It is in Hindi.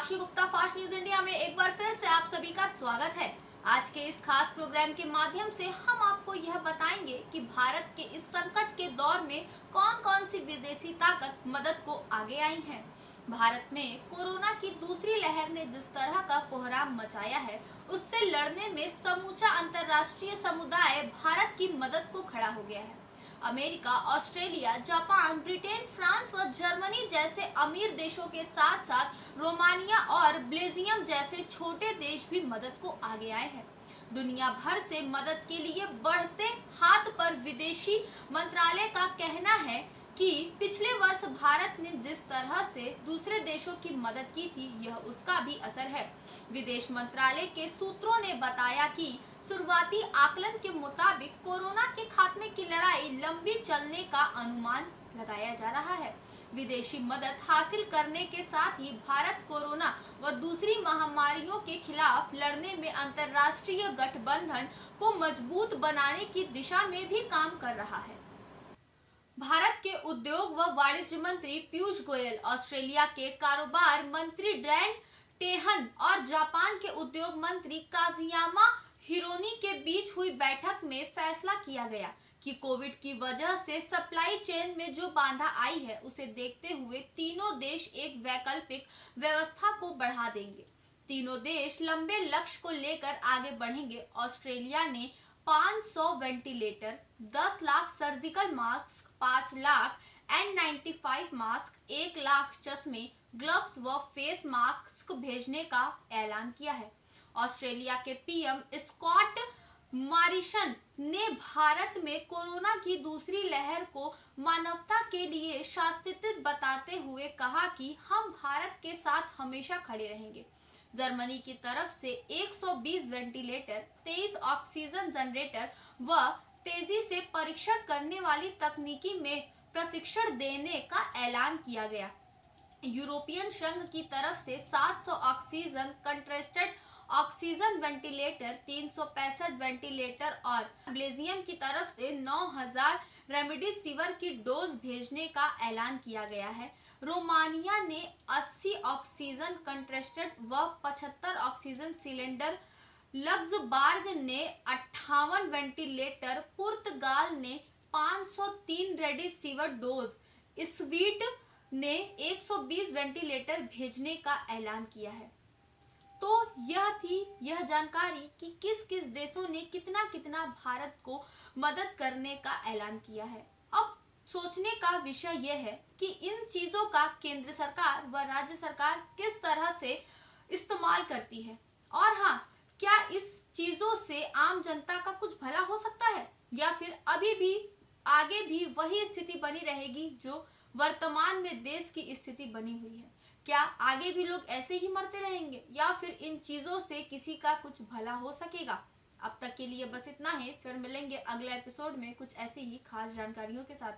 साक्षी गुप्ता, फास्ट न्यूज इंडिया में एक बार फिर से आप सभी का स्वागत है। आज के इस खास प्रोग्राम के माध्यम से हम आपको यह बताएंगे कि भारत के इस संकट के दौर में कौन कौन सी विदेशी ताकत मदद को आगे आई है। भारत में कोरोना की दूसरी लहर ने जिस तरह का कोहराम मचाया है, उससे लड़ने में समूचा अंतर्राष्ट्रीय समुदाय भारत की मदद को खड़ा हो गया है। America, Australia, Japan, Britain, France व जर्मनी जैसे अमीर देशों के साथ साथ रोमानिया और बेल्जियम जैसे छोटे देश भी मदद को आगे आए हैं। दुनिया भर से मदद के लिए बढ़ते हाथ पर विदेशी मंत्रालय का कहना है कि पिछले वर्ष भारत ने जिस तरह से दूसरे देशों की मदद की थी, यह उसका भी असर है। विदेश मंत्रालय के सूत्रों ने बताया कि शुरुआती आकलन के मुताबिक कोरोना के खात्मे की लड़ाई लंबी चलने का अनुमान लगाया जा रहा है। विदेशी मदद हासिल करने के साथ ही भारत कोरोना व दूसरी महामारियों के खिलाफ लड़ने में अंतर्राष्ट्रीय गठबंधन को मजबूत बनाने की दिशा में भी काम कर रहा है। भारत के उद्योग व वाणिज्य मंत्री पीयूष गोयल, ऑस्ट्रेलिया के कारोबार मंत्री डैन टेहन और जापान के उद्योग मंत्री काजुयामा हिरोनी के बीच हुई बैठक में फैसला किया गया कि कोविड की वजह से सप्लाई चेन में जो बाधा आई है, उसे देखते हुए तीनों देश एक वैकल्पिक व्यवस्था को बढ़ा देंगे। तीनों देश लंबे लक्ष्य को लेकर आगे बढ़ेंगे। ऑस्ट्रेलिया ने 500 ventilator, 10 lakh surgical mask, 5 lakh N95 mask, 1 lakh चश्मे, ग्लव्स व फेस मास्क भेजने का ऐलान किया है। ऑस्ट्रेलिया के पीएम स्कॉट मॉरिसन ने भारत में कोरोना की दूसरी लहर को मानवता के लिए शास्त्रीय बताते हुए कहा कि हम भारत के साथ हमेशा खड़े रहेंगे। जर्मनी की तरफ से 120 वेंटिलेटर, 23 ऑक्सीजन जनरेटर व तेजी से परीक्षण करने वाली तकनीकी में प्रशिक्षण देने का ऐलान किया गया। यूरोपियन संघ की तरफ से 700 ऑक्सीजन कंट्रेस्टेड ऑक्सीजन वेंटिलेटर, 365 वेंटिलेटर और बेल्जियम की तरफ से 9000 रेमडेसिविर की डोज भेजने का ऐलान किया गया है। रोमानिया ने 80 ऑक्सीजन कंट्रेस्टेड व 75 ऑक्सीजन सिलेंडर, लग्जमबर्ग ने 58 वेंटिलेटर, पुर्तगाल ने 503 रेमडेसिविर डोज, स्वीडन ने 120 वेंटिलेटर भेजने का ऐलान किया है। तो यह थी यह जानकारी कि किस किस देशों ने कितना कितना भारत को मदद करने का ऐलान किया है। अब सोचने का विषय यह है कि इन चीजों का केंद्र सरकार व राज्य सरकार किस तरह से इस्तेमाल करती है, और हाँ, क्या इस चीजों से आम जनता का कुछ भला हो सकता है, या फिर अभी भी आगे भी वही स्थिति बनी रहेगी जो वर्तमान में देश की स्थिति बनी हुई है। क्या आगे भी लोग ऐसे ही मरते रहेंगे, या फिर इन चीजों से किसी का कुछ भला हो सकेगा? अब तक के लिए बस इतना है, फिर मिलेंगे अगले एपिसोड में कुछ ऐसी ही खास जानकारियों के साथ।